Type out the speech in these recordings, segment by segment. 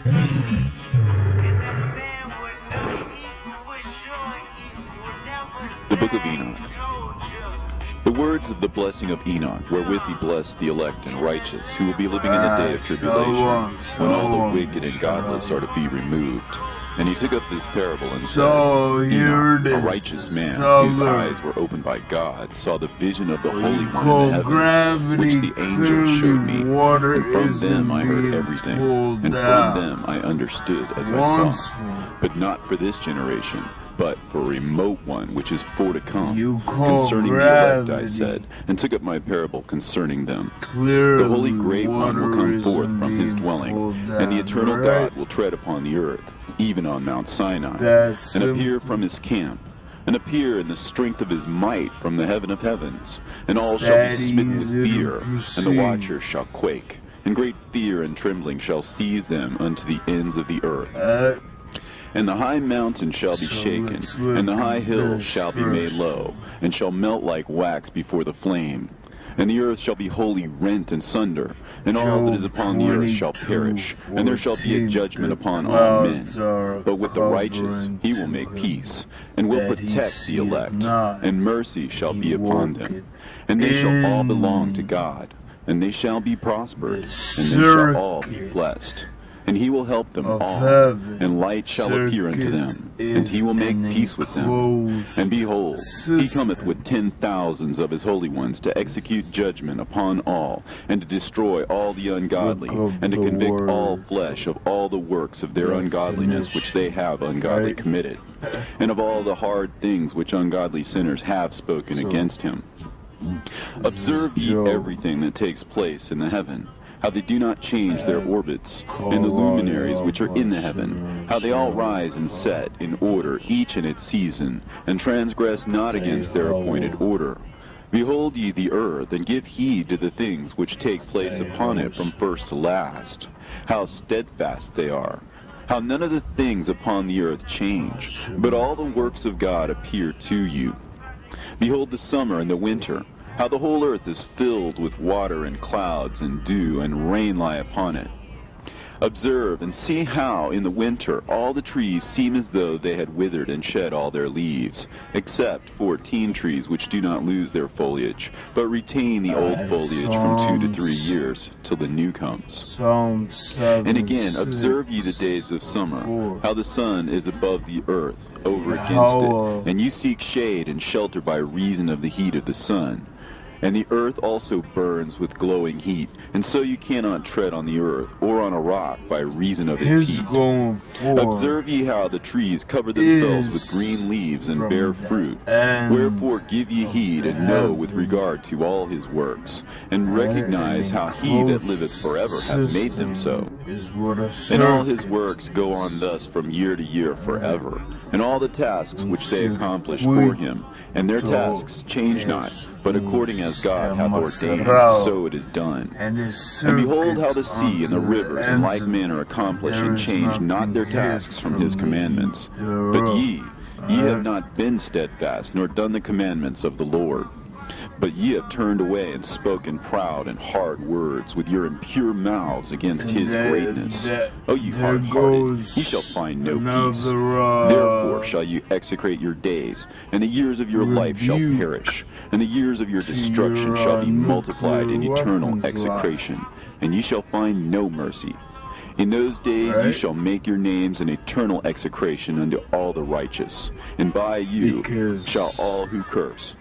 The Book of Enoch. The words of the blessing of Enoch, wherewith he blessed the elect and righteous, who will be living in the day of tribulation, when all the wicked and godless are to be removed. And he took up this parable and said, Enoch, a righteous man, whose eyes were opened by God, saw the vision of the Holy One in the heavens, which the angel showed me. And from them I heard everything, and from them I understood as I saw. But not for this generation, but for a remote one which is for to come. Concerning the elect I said, and took up my parable concerning them. The Holy Great One will come forth from his dwelling, and the eternal God will tread upon the earth, even on Mount Sinai, and appear from his camp, and appear in the strength of his might from the heaven of heavens. And all shall be smitten with fear, and the watchers shall quake, and great fear and trembling shall seize them unto the ends of the earth. And the high mountain shall be shaken, and the high hills shall be made low, and shall melt like wax before the flame. And the earth shall be wholly rent and sunder, and all that is upon the earth shall perish, and there shall be a judgment upon all men. But with the righteous he will make peace, and will protect the elect, and mercy shall be upon them. And they shall all belong to God, and they shall be prospered, and they shall all be blessed. And he will help them all, and light shall appear unto them, and he will make peace with them. And behold, he cometh with 10,000s of his holy ones to execute judgment upon all, and to destroy all the ungodly, and to convict all flesh of all the works of their ungodliness which they have ungodly committed, and of all the hard things which ungodly sinners have spoken against him. Observe ye everything that takes place in the heaven, how they do not change their orbits, and the luminaries which are in the heaven, how they all rise and set in order, each in its season, and transgress not against their appointed order. Behold ye the earth, and give heed to the things which take place upon it from first to last, how steadfast they are, how none of the things upon the earth change, but all the works of God appear to you. Behold the summer and the winter, how the whole earth is filled with water and clouds and dew, and rain lie upon it. Observe and see how in the winter all the trees seem as though they had withered and shed all their leaves, except 14 trees which do not lose their foliage, but retain the old foliage from 2 to 3 years, till the new comes. And again, observe ye the days of summer, how the sun is above the earth, over against it, and you seek shade and shelter by reason of the heat of the sun. And the earth also burns with glowing heat, and so you cannot tread on the earth, or on a rock, by reason of its heat. Observe ye how the trees cover themselves with green leaves and bear fruit. Wherefore give ye heed, and know with regard to all his works, and recognize how he that liveth forever hath made them so. And all his works go on thus from year to year forever, and all the tasks which they accomplish for him, and their tasks change not, but according as God hath ordained, so it is done. And behold how the sea and the rivers in like manner accomplish and change not their tasks from his commandments. But ye have not been steadfast, nor done the commandments of the Lord. But ye have turned away and spoken proud and hard words with your impure mouths against his greatness. O ye hard-hearted, ye shall find no peace. Therefore shall you execrate your days, and the years of your life shall perish, and the years of your destruction shall be multiplied in eternal execration, and ye shall find no mercy. In those days ye shall make your names an eternal execration unto all the righteous, and by you shall all who curse,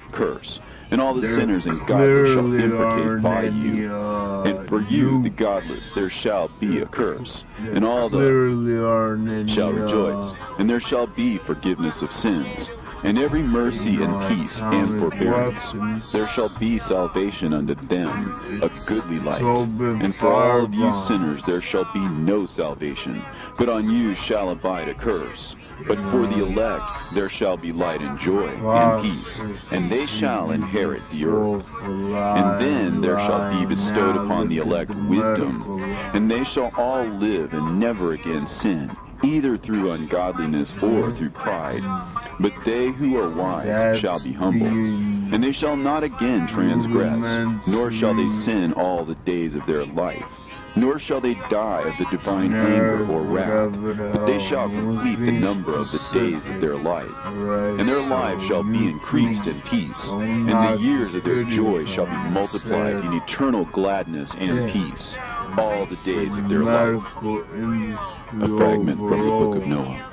and all the sinners and godless shall imprecate by you. And for you, the godless, there shall be a curse, and all the shall rejoice, and there shall be forgiveness of sins, and every mercy and peace and forbearance. There shall be salvation unto them, a goodly light. And for all of you sinners there shall be no salvation, but on you shall abide a curse. But for the elect there shall be light and joy and peace, and they shall inherit the earth. And then there shall be bestowed upon the elect wisdom, and they shall all live and never again sin, either through ungodliness or through pride. But they who are wise shall be humble, and they shall not again transgress, nor shall they sin all the days of their life. nor shall they die of the divine anger or wrath, but they shall complete the number of the days of their life. And their lives shall be increased in peace, and the years of their joy shall be multiplied in eternal gladness and peace, all the days of their life. A fragment from the book of Noah.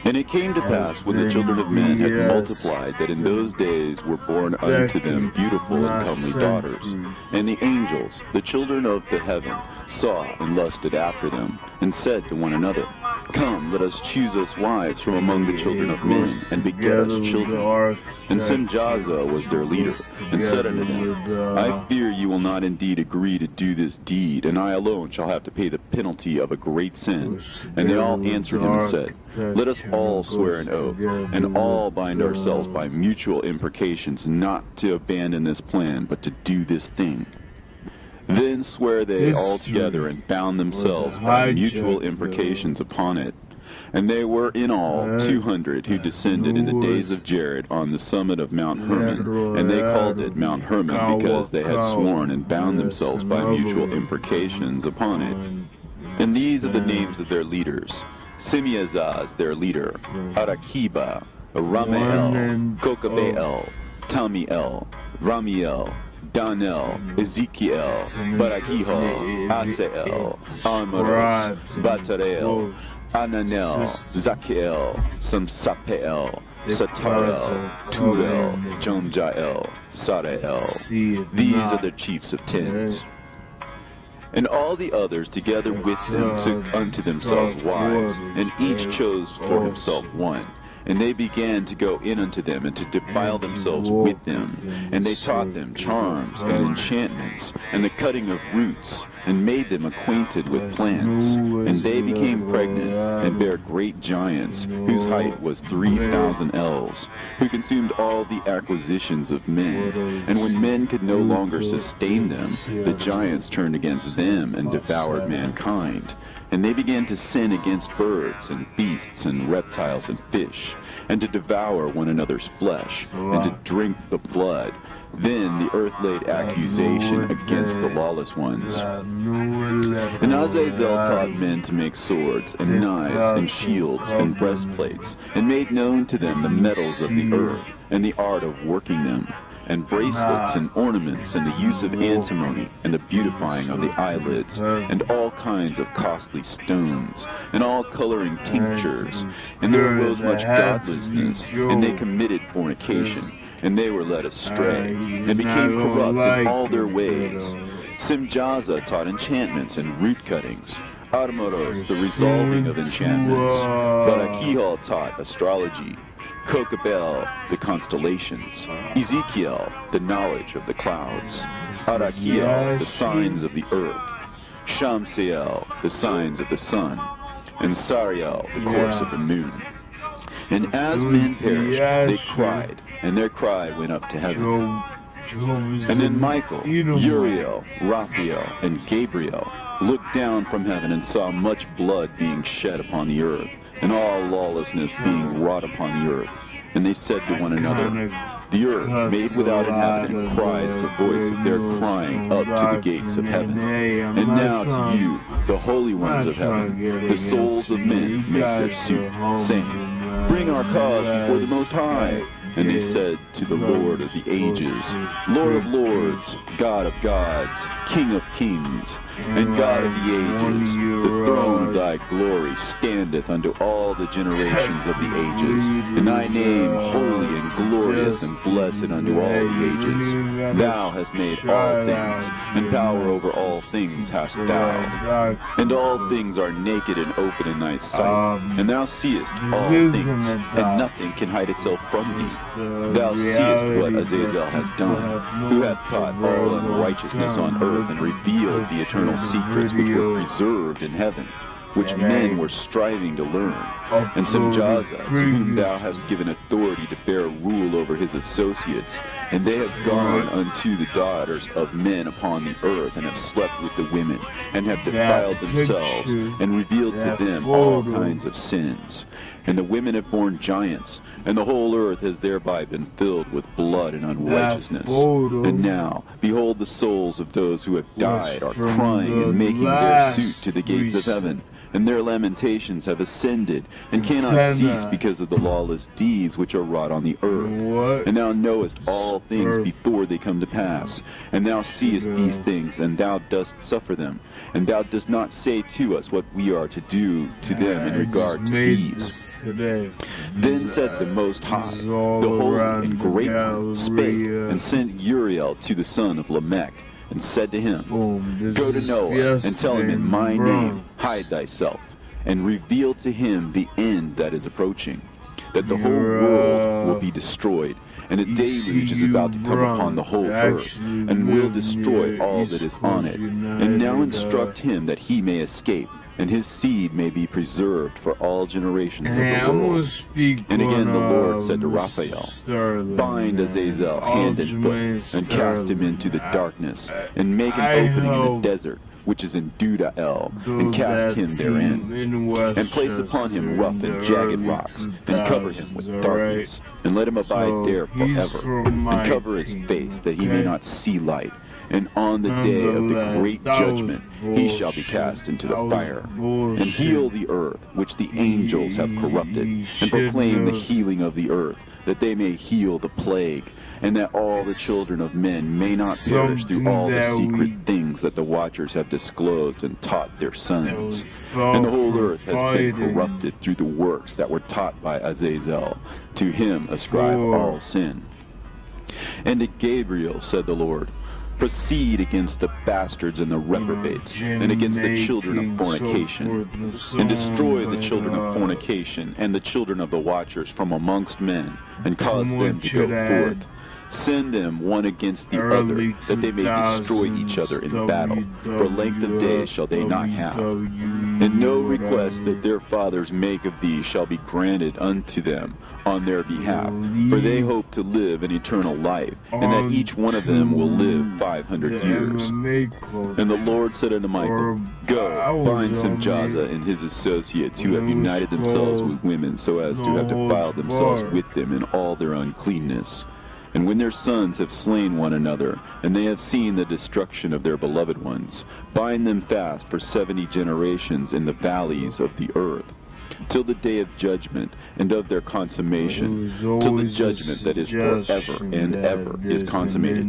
And it came to pass, when the children of men had multiplied, that in those days were born unto them beautiful and comely daughters. And the angels, the children of the heaven, saw and lusted after them, and said to one another, Come, let us choose us wives from among the children of men, and beget us children. And Simjaza was their leader, and said unto them, I fear you will not indeed agree to do this deed, and I alone shall have to pay the penalty of a great sin. And they all answered him and said, Let us all swear an oath, and all bind ourselves by mutual imprecations not to abandon this plan, but to do this thing. Then swear they all together, and bound themselves by mutual imprecations upon it. And they were in all 200 who descended in the days of Jared on the summit of Mount Hermon, and they called it Mount Hermon because they had sworn and bound themselves by mutual imprecations upon it. And these are the names of their leaders: Simeazaz their leader, Arakiba, Ramael, Kokabeel, Tamiel, Ramiel, Danel, Ezekiel, Barakiho, Asael, Amaros, Batareel, Ananel, Zakiel, Samsapeel, Satarel, Turel, Jomjael, Sarael. These are the chiefs of tens. And all the others together with them took unto themselves wives, and each chose for himself one. And they began to go in unto them, and to defile themselves with them. And they taught them charms and enchantments, and the cutting of roots, and made them acquainted with plants. And they became pregnant, and bare great giants, whose height was 3,000 ells, who consumed all the acquisitions of men. And when men could no longer sustain them, the giants turned against them, and devoured mankind. And they began to sin against birds and beasts and reptiles and fish, and to devour one another's flesh, and to drink the blood. Then the earth laid accusation against the lawless ones. And Azazel taught men to make swords, and knives, and shields, and breastplates, and made known to them the metals of the earth, and the art of working them, and bracelets and ornaments, and the use of antimony, and the beautifying of the eyelids, and all kinds of costly stones, and all coloring tinctures. And there arose much godlessness, and they committed fornication, and they were led astray, and became corrupt in all their ways. Simjaza taught enchantments and root cuttings, Armoros the resolving of enchantments, Barakihal taught astrology, Kokabel, the constellations, Ezekiel, the knowledge of the clouds, Arakiel, the signs of the earth, Shamsiel, the signs of the sun, and Sariel, the course of the moon. And as men perished, they cried, and their cry went up to heaven. And then Michael, Uriel, Raphael, and Gabriel looked down from heaven and saw much blood being shed upon the earth, and all lawlessness being wrought upon the earth. And they said to one another, The earth, made without inhabitant, cries the voice of their crying up to the gates of heaven. And now to you, the holy ones of heaven, the souls of men make their suit, saying, Bring our cause before the Most High. And they said to the Lord of the ages, Lord of lords, God of gods, King of kings, and God of the ages, the throne of thy glory standeth unto all the generations of the ages, and thy name holy and glorious and blessed unto all the ages. Thou hast made all things, and power over all things hast thou. And all things are naked and open in thy sight, and thou seest all things, and nothing can hide itself from thee. Thou seest what Azazel has done, who hath taught all unrighteousness on earth, and revealed the eternal secrets which were preserved in heaven, which men were striving to learn. And Simjaza, to whom thou hast given authority to bear rule over his associates, and they have gone unto the daughters of men upon the earth, and have slept with the women, and have defiled themselves, and revealed to them all kinds of sins. and the women have borne giants, and the whole earth has thereby been filled with blood and unrighteousness. And now, behold, the souls of those who have died are crying and making their suit to the gates of heaven, and their lamentations have ascended, and cannot cease because of the lawless deeds which are wrought on the earth. And thou knowest all things before they come to pass, and thou seest these things, and thou dost suffer them, and thou dost not say to us what we are to do to them in regard to these. Then said the Most High, the Holy and Great One, spake, and sent Uriel to the son of Lamech, and said to him, Go to Noah, and tell him in my name, hide thyself, and reveal to him the end that is approaching, that the whole world will be destroyed, and a deluge is about to come upon the whole earth, and will destroy all that is on it. And now instruct him that he may escape, and his seed may be preserved for all generations of the world. And again the Lord said to Raphael, Bind Azazel hand and foot, and cast him into the darkness, and make an opening in the desert, which is in Dudael, and cast him therein, and place upon him rough and jagged rocks, and cover him with darkness, and let him abide there forever, and cover his face, that he may not see light. And on the day of the great judgment he shall be cast into the fire. And heal the earth, which the angels have corrupted, and proclaim the healing of the earth, that they may heal the plague, and that all the children of men may not perish through all the secret things that the watchers have disclosed and taught their sons. And the whole earth has been corrupted through the works that were taught by Azazel. To him ascribe all sin. And to Gabriel said the Lord, Proceed against the bastards and the reprobates, and against the children of fornication, and destroy the children of fornication and the children of the watchers from amongst men, and cause them to go forth. Send them one against the other, that they may destroy each other in battle. For length of days shall they not have. And no request that their fathers make of thee shall be granted unto them on their behalf. For they hope to live an eternal life, and that each one of them will live 500 years. And the Lord said unto Michael, Go, find Simjaza and his associates, who have united themselves with women, so as to have defiled themselves with them in all their uncleanness. And when their sons have slain one another, and they have seen the destruction of their beloved ones, bind them fast for 70 generations in the valleys of the earth, till the day of judgment and of their consummation, till the judgment that is forever and ever is consummated.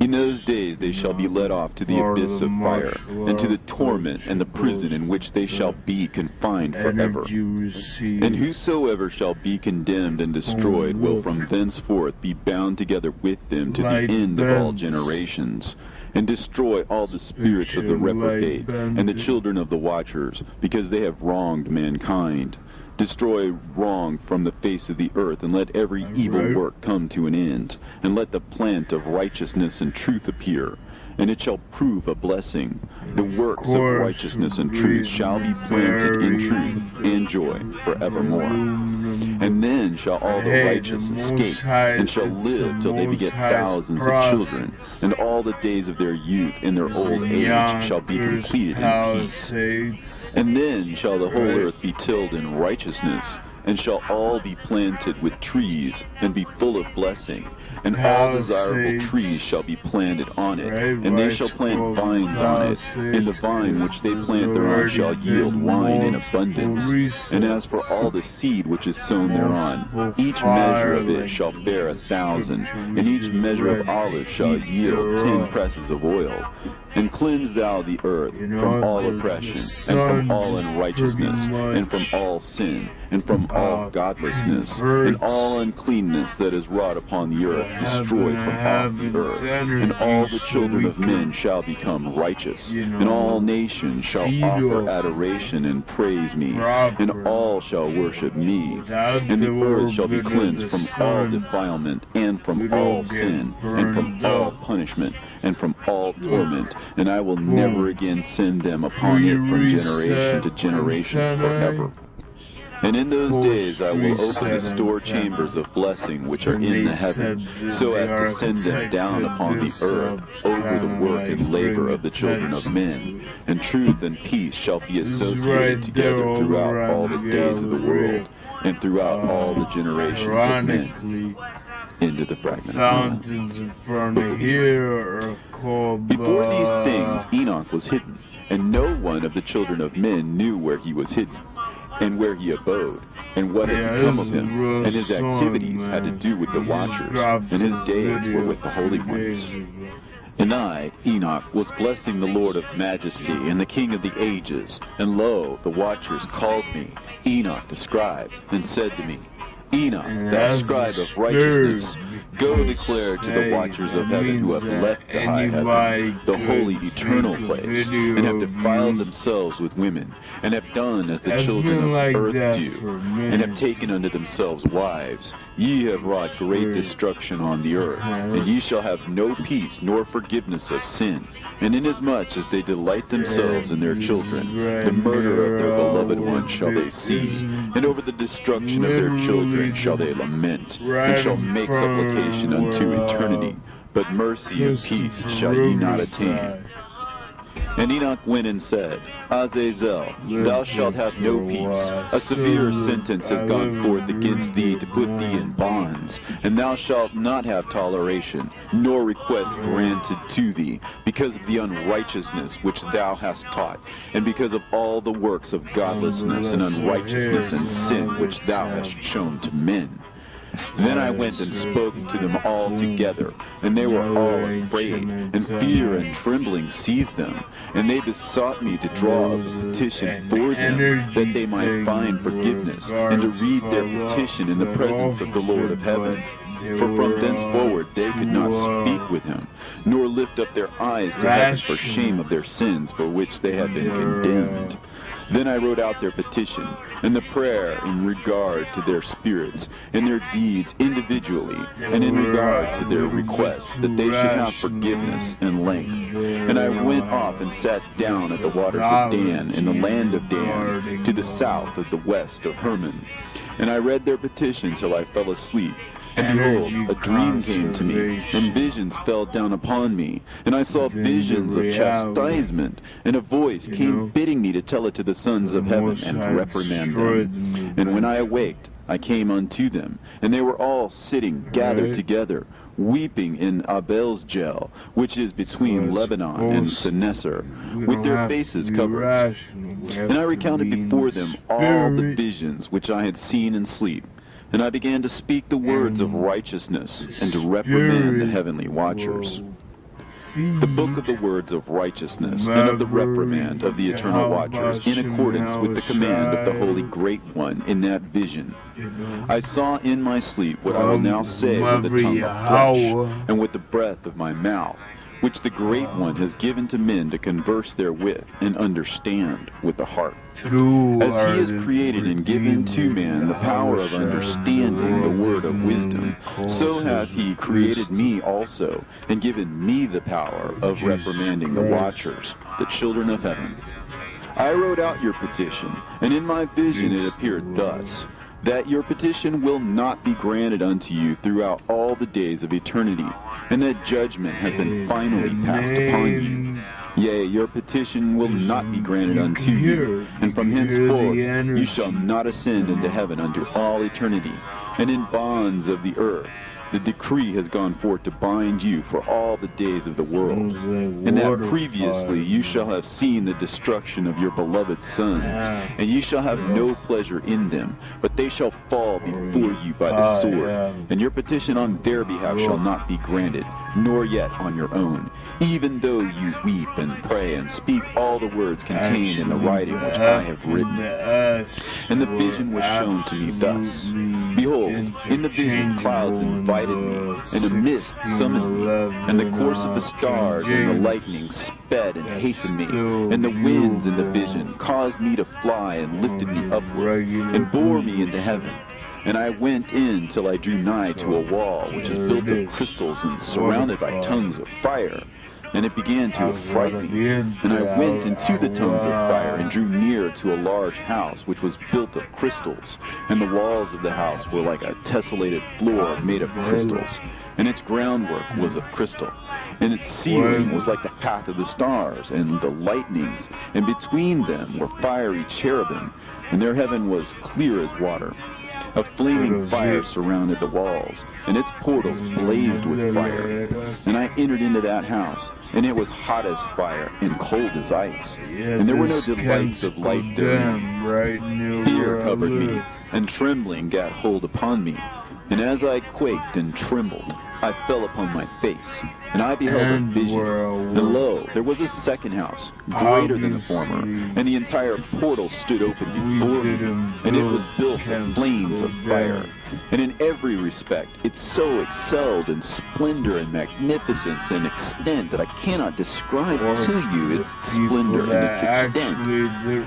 In those days they shall be led off to the abyss of fire, and to the torment and the prison in which they shall be confined forever. And whosoever shall be condemned and destroyed will from thenceforth be bound together with them to the end of all generations, and destroy all the spirits of the reprobate and the children of the watchers, because they have wronged mankind. Destroy wrong from the face of the earth, and let every evil work come to an end, and let the plant of righteousness and truth appear, and it shall prove a blessing. The works of righteousness and truth shall be planted in truth and joy forevermore. And then shall all the righteous escape, and shall live till they beget thousands of children, and all the days of their youth and their old age shall be completed in peace. And then shall the whole earth be tilled in righteousness, and shall all be planted with trees, and be full of blessing. And all desirable trees shall be planted on it, and they shall plant vines on it, and the vine which they plant thereon shall yield wine in abundance. And as for all the seed which is sown thereon, each measure of it shall bear 1,000, and each measure of olive shall yield 10 presses of oil. And cleanse thou the earth from all oppression, and from all unrighteousness, and from all sin, and from all godlessness, and all uncleanness that is wrought upon the earth, destroyed from off the earth. And all the children of men shall become righteous, and all nations shall offer adoration and praise me, and all shall worship me. And the earth shall be cleansed from all defilement, and from all sin, and from all punishment, and from all torment, and I will never again send them upon it from generation to generation forever. And in those days I will open the store chambers of blessing which are in the heaven, so as to send them down upon the earth over the work and labor of the children of men. And truth and peace shall be associated together throughout all the days of the world, and throughout all the generations of men. Into the fragment. Fountains in front of here are called. Before these things Enoch was hidden, and no one of the children of men knew where he was hidden, and where he abode, and what had become of him, and his activities had to do with the watchers, and his days were with the holy ones. And I, Enoch, was blessing the Lord of majesty and the King of the ages, and lo, the watchers called me, Enoch the scribe, and said to me, Enoch, thou scribe of righteousness, go declare to the watchers of heaven who have left the high heaven, the holy eternal place, and have defiled themselves with women, and have done as the children of earth do, and have taken unto themselves wives. Ye have wrought great destruction on the earth, and ye shall have no peace nor forgiveness of sin. And inasmuch as they delight themselves in their children, the murder of their beloved ones shall they see, and over the destruction of their children shall they lament, and shall make supplication unto eternity. But mercy and peace shall ye not attain. And Enoch went and said, Azazel, thou shalt have no peace. A severe sentence has gone forth against thee to put thee in bonds, and thou shalt not have toleration, nor request granted to thee, because of the unrighteousness which thou hast taught, and because of all the works of godlessness and unrighteousness and sin which thou hast shown to men. Then I went and spoke to them all together, and they were all afraid, and fear and trembling seized them, and they besought me to draw up a petition for them, that they might find forgiveness, and to read their petition in the presence of the Lord of heaven. For from thenceforward they could not speak with him, nor lift up their eyes to heaven for shame of their sins for which they had been condemned. Then I wrote out their petition, and the prayer in regard to their spirits, and their deeds individually, and in regard to their requests, that they should have forgiveness and length. And I went off and sat down at the waters of Dan, in the land of Dan, to the south of the west of Hermon. And I read their petition till I fell asleep. And behold, a dream came to me, and visions fell down upon me, and I saw visions of chastisement, and a voice came bidding me to tell it to the sons of heaven, and reprimand them. And when I awaked, I came unto them, and they were all sitting gathered together, weeping in Abel's gel, which is between Lebanon and Seneser, with their faces covered. And I recounted before them all the visions which I had seen in sleep. And I began to speak the words of righteousness, and to reprimand the heavenly watchers. The book of the words of righteousness, and of the reprimand of the eternal watchers, in accordance with the command of the Holy Great One in that vision. I saw in my sleep what I will now say with the tongue of flesh, and with the breath of my mouth, which the Great One has given to men to converse therewith, and understand with the heart. As he has created and given to man the power of understanding the word of wisdom, so hath he created me also, and given me the power of reprimanding the watchers, the children of heaven. I wrote out your petition, and in my vision it appeared thus, that your petition will not be granted unto you throughout all the days of eternity, and that judgment has been finally passed upon you. Yea, your petition will not be granted unto you, and from henceforth you shall not ascend into heaven unto all eternity. And in bonds of the earth the decree has gone forth to bind you for all the days of the world, and that previously you shall have seen the destruction of your beloved sons, and ye shall have no pleasure in them, but they shall fall before you by the sword, and your petition on their behalf shall not be granted, nor yet on your own, even though you weep and pray and speak all the words contained in the writing which I have written. And the vision was shown to me thus. Behold, in the vision clouds invited me, and a mist summoned me, and the course of the stars and the lightning sped and hastened me, and the winds in the vision caused me to fly and lifted me upward, and bore me into heaven. And I went in till I drew nigh to a wall which is built of crystals and surrounded by tongues of fire. And it began to affright me. And I went into the tongues of fire, and drew near compared to a large house which was built of crystals, and the walls of the house were like a tessellated floor made of crystals, and its groundwork was of crystal, and its ceiling was like the path of the stars and the lightnings, and between them were fiery cherubim, and their heaven was clear as water. A flaming fire surrounded the walls, and its portals blazed with fire. And I entered into that house, and it was hot as fire and cold as ice. And there were no delights of life therein. Fear covered me, and trembling gat hold upon me. And as I quaked and trembled, I fell upon my face, and I beheld a vision. And lo, there was a second house, greater than the former, and the entire portal stood open before me, and it was built of flames of fire. And in every respect, it so excelled in splendor and magnificence and extent that I cannot describe to you its splendor and its extent.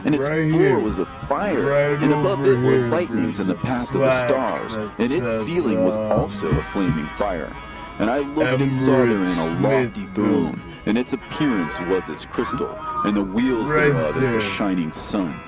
And its floor was of fire, and above it were lightnings in the path of the stars, and its ceiling was also a flaming fire. And I looked and saw therein a lofty throne, and its appearance was as crystal, and the wheels thereof as the shining sun.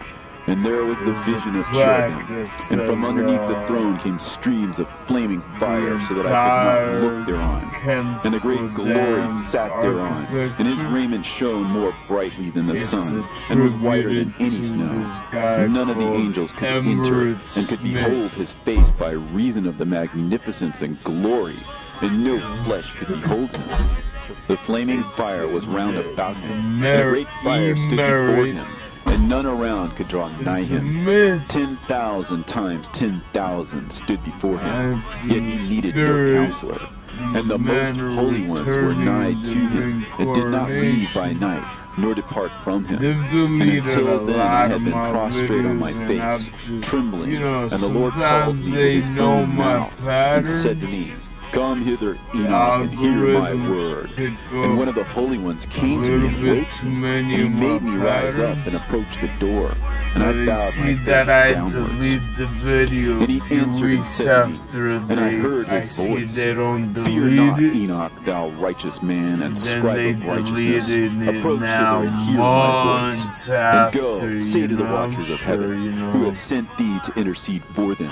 And there was the vision of cherubim, and from underneath the throne came streams of flaming fire, so that I could not look thereon. And a great glory sat thereon, and his raiment shone more brightly than the sun, and was whiter than any snow. And none of the angels could enter, and could behold his face by reason of the magnificence and glory, and no flesh could behold him. The flaming fire was round about him, and a great fire stood before him, and none around could draw nigh him. 10,000 times 10,000 stood before him, yet he needed no counselor. And the most holy ones were nigh to him, and did not leave by night, nor depart from him. And until then I had been prostrate on my face, trembling, and the Lord called me with his own mouth, and said to me, Come hither, Enoch, and hear my word. And one of the holy ones came to me and waked me, and he made me rise up and approach the door. And I bowed my face downwards. And he answered and said to me, and I heard his voice, Fear not, Enoch, thou righteous man and scribe of righteousness. Approach hither and hear my voice. And go, say to the watchers of heaven, who have sent thee to intercede for them,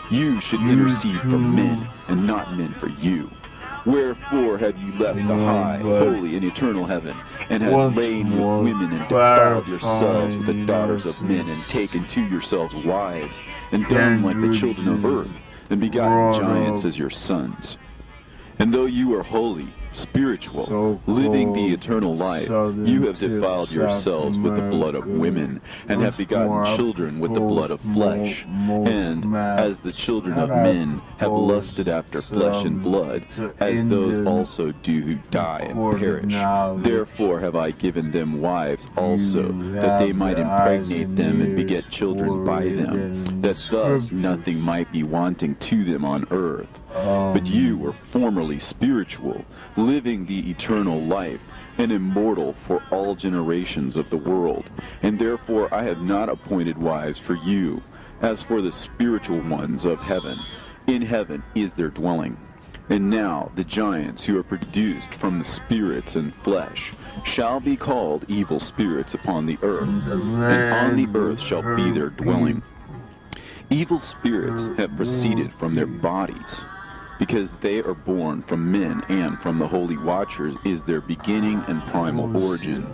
You should intercede for men, and not men for you. Wherefore have you left the high, holy, and eternal heaven, and have lain with women, and defiled yourselves with the daughters of men, and taken to yourselves wives, and done like the children of earth, and begotten giants as your sons? And though you are holy, spiritual, living the eternal life, you have defiled yourselves with the blood of women, and have begotten children with the blood of flesh, and, as the children of men have lusted after flesh and blood, as those also do who die and perish. Therefore have I given them wives also, that they might impregnate them and beget children by them, that thus nothing might be wanting to them on earth. But you were formerly spiritual, living the eternal life, and immortal for all generations of the world. And therefore I have not appointed wives for you. As for the spiritual ones of heaven, in heaven is their dwelling. And now the giants who are produced from the spirits and flesh shall be called evil spirits upon the earth, and on the earth shall be their dwelling. Evil spirits have proceeded from their bodies, because they are born from men, and from the holy watchers is their beginning and primal origin.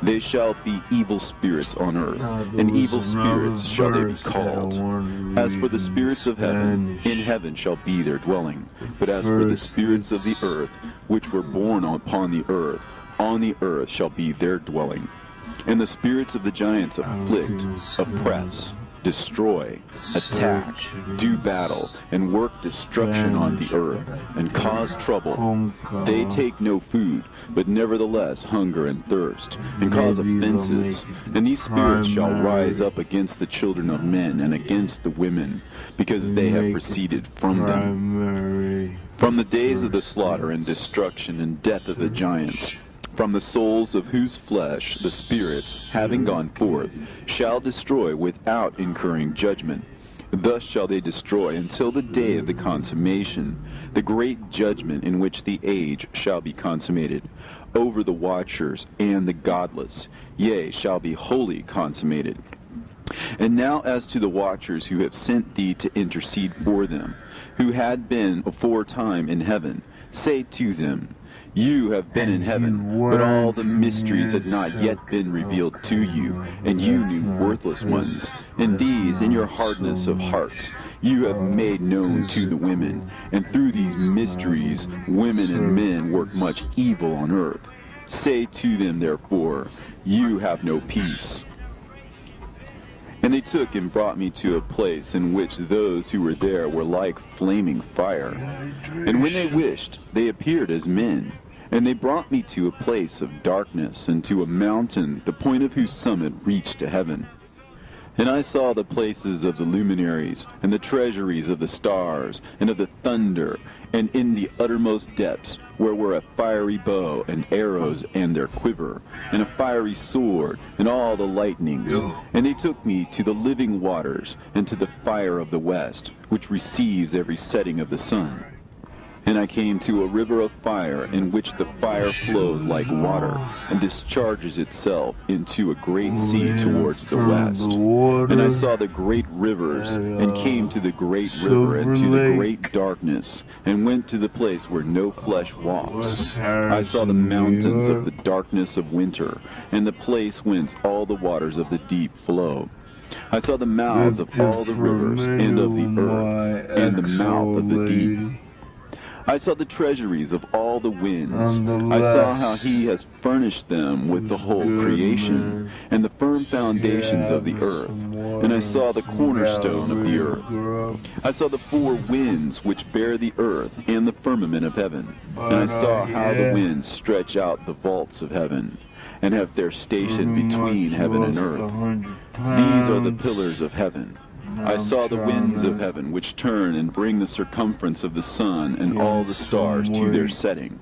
They shall be evil spirits on earth, and evil spirits shall they be called. As for the spirits of heaven, in heaven shall be their dwelling. But as for the spirits of the earth, which were born upon the earth, on the earth shall be their dwelling. And the spirits of the giants afflict, oppress, destroy, attack, do battle, and work destruction on the earth, and cause trouble. They take no food, but nevertheless hunger and thirst, and cause offenses. And these spirits shall rise up against the children of men, and against the women, because they have proceeded from them. From the days of the slaughter and destruction and death of the giants, from the souls of whose flesh the spirits, having gone forth, shall destroy without incurring judgment. Thus shall they destroy until the day of the consummation, the great judgment in which the age shall be consummated, over the watchers and the godless, yea, shall be wholly consummated. And now as to the watchers who have sent thee to intercede for them, who had been aforetime in heaven, say to them, you have been in heaven, but all the mysteries had not yet been revealed to you, and you knew worthless ones. And these, in your hardness of hearts, you have made known to the women. And through these mysteries, women and men work much evil on earth. Say to them, therefore, you have no peace. And they took and brought me to a place in which those who were there were like flaming fire. And when they wished, they appeared as men. And they brought me to a place of darkness, and to a mountain, the point of whose summit reached to heaven. And I saw the places of the luminaries, and the treasuries of the stars, and of the thunder, and in the uttermost depths, where were a fiery bow, and arrows, and their quiver, and a fiery sword, and all the lightnings. And they took me to the living waters, and to the fire of the west, which receives every setting of the sun. And I came to a river of fire, in which the fire flows like water, and discharges itself into a great sea towards the west. And I saw the great rivers, and came to the great river, and to the great darkness, and went to the place where no flesh walks. I saw the mountains of the darkness of winter, and the place whence all the waters of the deep flow. I saw the mouths of all the rivers, and of the earth, and the mouth of the deep. I saw the treasuries of all the winds. I saw how he has furnished them with the whole creation, and the firm foundations of the earth. And I saw the cornerstone of the earth. I saw the four winds which bear the earth, and the firmament of heaven. And I saw how the winds stretch out the vaults of heaven, and have their station between heaven and earth. These are the pillars of heaven. I saw the winds of heaven, which turn and bring the circumference of the sun and all the stars to their setting.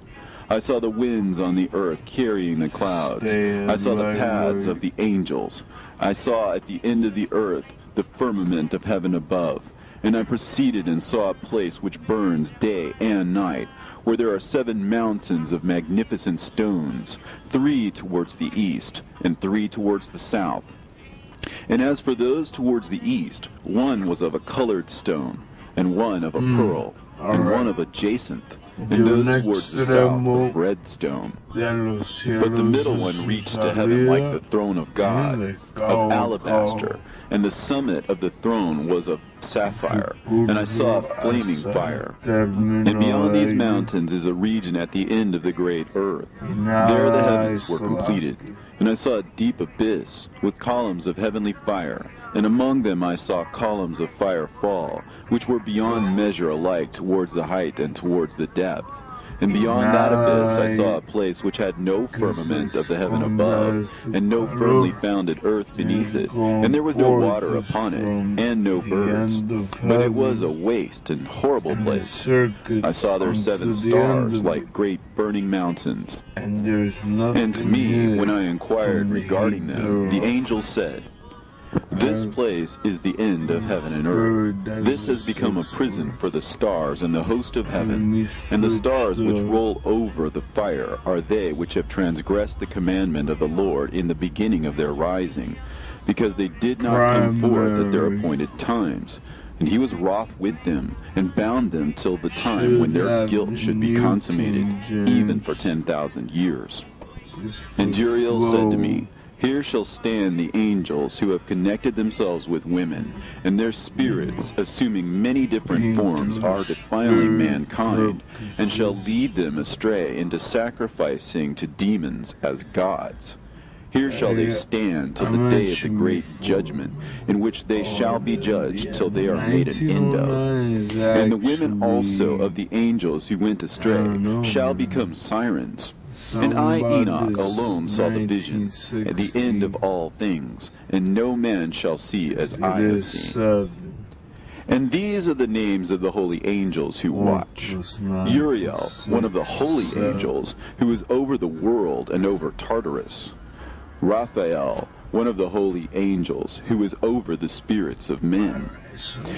I saw the winds on the earth carrying the clouds. I saw the paths of the angels. I saw at the end of the earth the firmament of heaven above. And I proceeded and saw a place which burns day and night, where there are 7 mountains of magnificent stones, 3 towards the east, and 3 towards the south. And as for those towards the east, one was of a colored stone, and one of a pearl, and one of a jacinth, and those towards the south of red stone. But the middle one reached to heaven like the throne of God, of alabaster, and the summit of the throne was of sapphire, and I saw flaming fire. And beyond these mountains is a region at the end of the great earth. There the heavens were completed. And I saw a deep abyss, with columns of heavenly fire, and among them I saw columns of fire fall, which were beyond measure alike towards the height and towards the depth. And beyond that abyss I saw a place which had no firmament of the heaven above, and no firmly founded earth beneath it, and there was no water upon it, and no birds, but it was a waste and horrible place. I saw there 7 stars like great burning mountains. And to me, when I inquired regarding them, the angel said, this place is the end of heaven and earth. This has become a prison for the stars and the host of heaven. And the stars which roll over the fire are they which have transgressed the commandment of the Lord in the beginning of their rising, because they did not come forth at their appointed times. And he was wroth with them, and bound them till the time when their guilt should be consummated, even for 10,000 years. And Uriel said to me, here shall stand the angels who have connected themselves with women, and their spirits, assuming many different forms, are defiling mankind, and shall lead them astray into sacrificing to demons as gods. Here shall they stand till the day of the great judgment, in which they shall be judged till they are made an end of. And the women also of the angels who went astray shall become sirens. And I, Enoch, alone saw the vision, at the end of all things, and no man shall see as I have seen. And these are the names of the holy angels who watch. Uriel, one of the holy angels, who is over the world and over Tartarus. Raphael, one of the holy angels, who is over the spirits of men.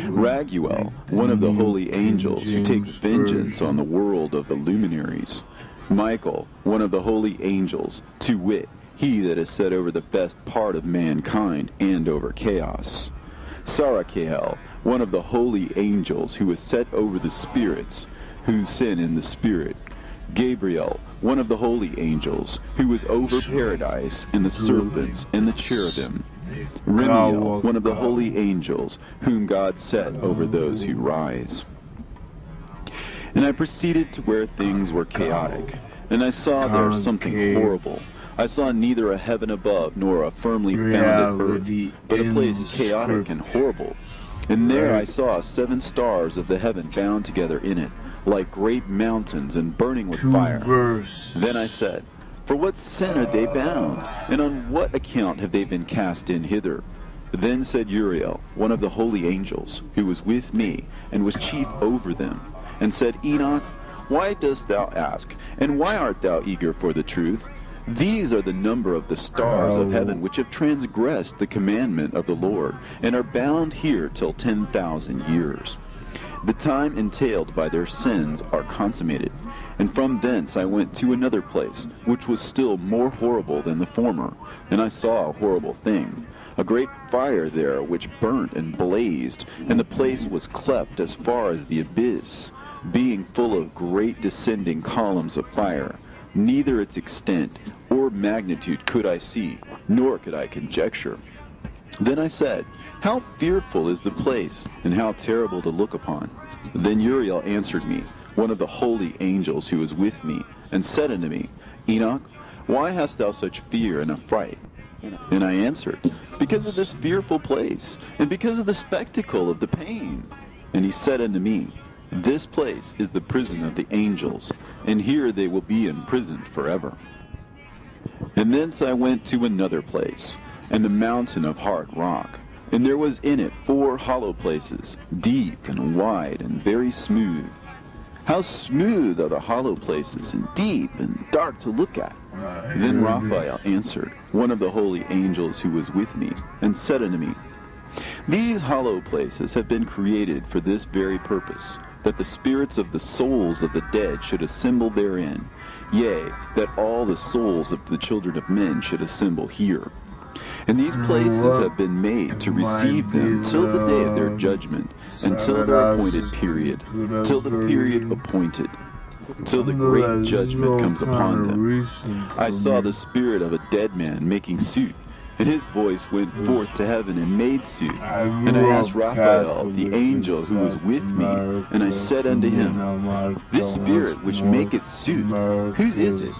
Raguel, one of the holy angels, who takes vengeance on the world of the luminaries. Michael, one of the holy angels, to wit, he that is set over the best part of mankind and over chaos. Sarakel, one of the holy angels who was set over the spirits, who sin in the spirit. Gabriel, one of the holy angels, who was over paradise, and the serpents, and the cherubim. Remiel, one of the holy angels, whom God set over those who rise. And I proceeded to where things were chaotic, and I saw there something horrible. I saw neither a heaven above, nor a firmly founded earth, but a place chaotic and horrible. And there I saw 7 stars of the heaven bound together in it, like great mountains and burning with fire. Then I said, For what sin are they bound? And on what account have they been cast in hither? Then said Uriel, one of the holy angels, who was with me, and was chief over them, and said, Enoch, why dost thou ask, and why art thou eager for the truth? These are the number of the stars of heaven which have transgressed the commandment of the Lord, and are bound here till 10,000 years. The time entailed by their sins are consummated. And from thence I went to another place, which was still more horrible than the former. And I saw a horrible thing, a great fire there which burnt and blazed, and the place was cleft as far as the abyss, being full of great descending columns of fire. Neither its extent or magnitude could I see, nor could I conjecture. Then I said, How fearful is the place, and how terrible to look upon! Then Uriel answered me, one of the holy angels who was with me, and said unto me, Enoch, why hast thou such fear and affright? And I answered, Because of this fearful place, and because of the spectacle of the pain. And he said unto me, This place is the prison of the angels, and here they will be imprisoned forever. And thence I went to another place, and the mountain of hard rock, and there was in it 4 hollow places, deep and wide and very smooth. How smooth are the hollow places, and deep and dark to look at! Then Raphael answered, one of the holy angels who was with me, and said unto me, These hollow places have been created for this very purpose, that the spirits of the souls of the dead should assemble therein, yea, that all the souls of the children of men should assemble here. And these places have been made to receive them till the day of their judgment, until their appointed period, till the period appointed, till the great judgment comes upon them. I saw the spirit of a dead man making suit, and his voice went forth to heaven and made suit. And I asked Raphael, the angel who was with me, and I said unto him, This spirit which maketh suit, whose is it?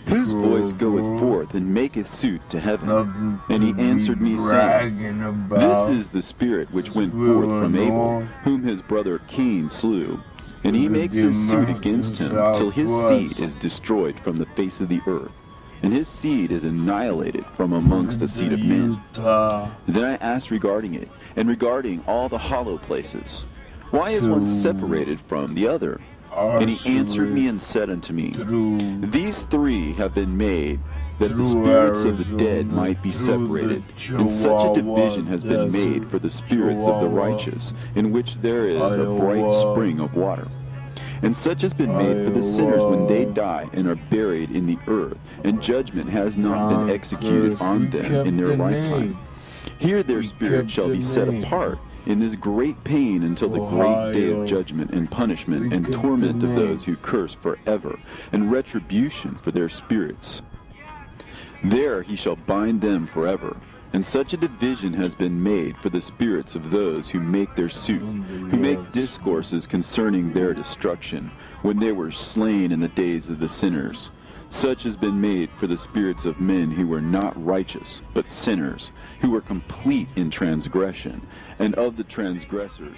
Whose voice goeth forth and maketh suit to heaven? And he answered me, saying, This is the spirit which went forth from Abel, whom his brother Cain slew. And he makes his suit against him, till his seed is destroyed from the face of the earth, and his seed is annihilated from amongst the seed of men. Then I asked regarding it, and regarding all the hollow places, Why is one separated from the other? And he answered me and said unto me, These 3 have been made, that the spirits of the dead might be separated, and such a division has been made for the spirits of the righteous, in which there is a bright spring of water. And such has been made for the sinners when they die and are buried in the earth, and judgment has not been executed on them in their lifetime. Here their spirit shall be set apart in this great pain until the great day of judgment and punishment and torment of those who curse forever, and retribution for their spirits. There he shall bind them forever. And such a division has been made for the spirits of those who make their suit, who make discourses concerning their destruction, when they were slain in the days of the sinners. Such has been made for the spirits of men who were not righteous, but sinners, who were complete in transgression, and of the transgressors